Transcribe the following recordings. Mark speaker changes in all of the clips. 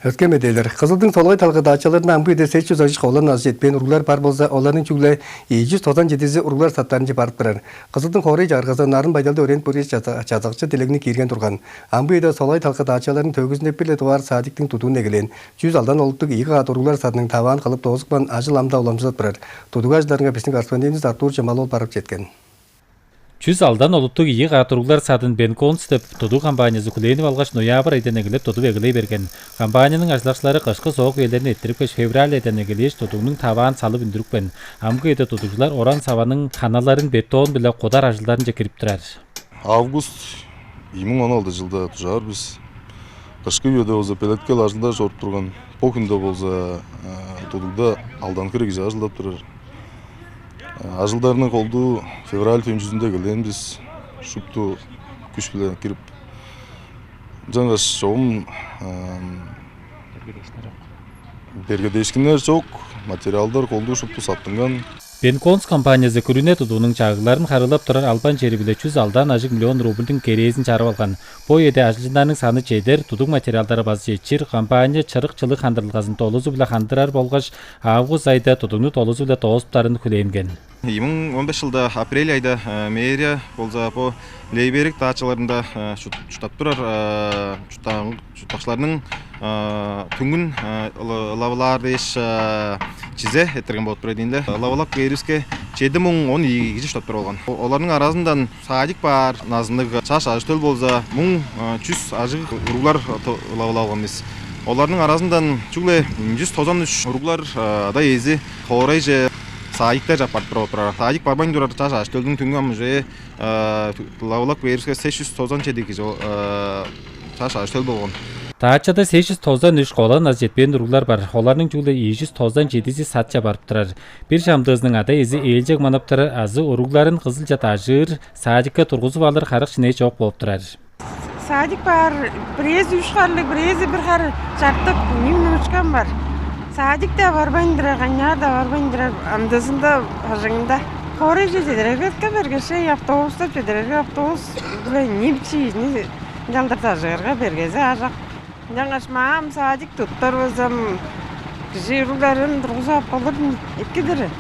Speaker 1: Өткен медейлер. Қызылдың солай талғы дачаларынан бұл еді 800 ажық olan az жетпен ұруғлар бар болса, олардың жүглі 297 ұруғлар саттарынчы барып тұрар. Қызылдың қорай жарғызы нарын байдалды өрен бөрес жазықшы телегіне керген тұрған. Амбу еді солай талғы дачаларын төгізін өппелі туар садиктің тұтуын егілен. 100 алдан олықтық 2 қағат ұруғлар сатының таван қылып тоғызықпан ажыл амда оламсызат тұрар. Тұдуға ажыларыңа біздің корреспондентіміз Артур Жамалол барып жеткен.
Speaker 2: 100 алдан олуттук ийи катыруулар сатын Бенконс деп туду компаниясы күлөнүп алгаш ноябрь айдан эгилеп туду эгилей берген. Компаниянын ажлакчылары кышкы соок элдерин эттирип кеш февраль айдан эгилеш тудуунун табаан салып үндүрүкпен. Амгы эде тудуучулар оран сабанын каналарын бетон биле кодар ажылдарын жекирип турар.
Speaker 3: Август 2016 жылда тужар биз кышкы үйдө болсо пелеткел ажылдар жоруп турган. Покунда болсо тудууда алдан керек ажылдап турар. Ажылдарының қолды февраль жүзінде келген біз шупту күш білен кіріп жаңғаш жоғым бергедешкінер жоқ, материалдар қолды шупту саттынған.
Speaker 2: Бенконс компаниясы күрүнө тудуунун чагыларын карылап турар албан жери биле 100 алдан ажык миллион рубльдин керезин чарып алган. Бу эде ажылчылардын саны чейдер, тудук материалдары баз жетчир, компания чырык-чылык хандырылгасын толузу биле хандырар болгоч август айда тудугну толузу биле тоосуптарын күлөнген.
Speaker 4: 2015 жылда апрель айда мэрия болса по лейберик дачаларында чутап турар чутакчылардын түнгүн лавалар деш чизе эттерген болуп турат дейинде. Лавалак вируске 7012 киши чутап турган. Олардын арасынан садик бар, назымдык чаш ажытөл болса 1100 ажык уруглар лавалап алганбыз. Олардын арасынан чугле 193 уруглар да эзи хорай же садиктер жаппарып турат. Садик барбайн турат чаш ажытөлдүн түнгүн же лавалак вируске 697 киши чаш ажытөл болгон.
Speaker 2: Таачада 893 колон аз жетпен уруглар бар. Олардын жүгүлө 297 сатча барып турар. Бир шамдыгынын ада эзи элжек манаптары азы уругларын кызылча тажыр, садикке тургузуп алыр карык шине жок болуп турар.
Speaker 5: Садик бар, бирези 3 карлык, бирези бир кар чартып, немночкам бар. Садикте барбайындыра, ганяр да барбайындыра, амдасында ажыңында. Хорой жедерегетке бергеше автобуста жедереге автобус биле немчи, не жалдыртажырга бергезе ажак. Жаңаш маам садик туттар өзім жиругарын тұрғызап алып еккедірі.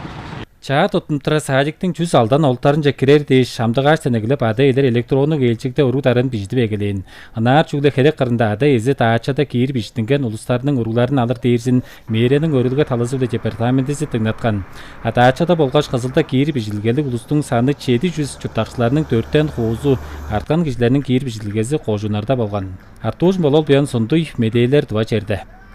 Speaker 2: Чаа тутунтура садиктин 100 алдан олтарын жекерер дейш шамдык аш тенегилеп ада элер электрондук элчикте уруктарын биждип эгелейин. Анаар чугда керек кырында ада эзи таачада кийирип иштинген улустардын уругларын алыр дейирсин мэриянын өрүлгө таласуу департаментиси тыңнаткан. Таачада болгоч кызылда кийирип ижилгенди улустун саны 700 чуртакчыларынын 4тен хуузу арткан кишилердин кийирип ижилгеси кожунарда болгон. Артур Жамалол Сундуй, медейлер 2 жерде.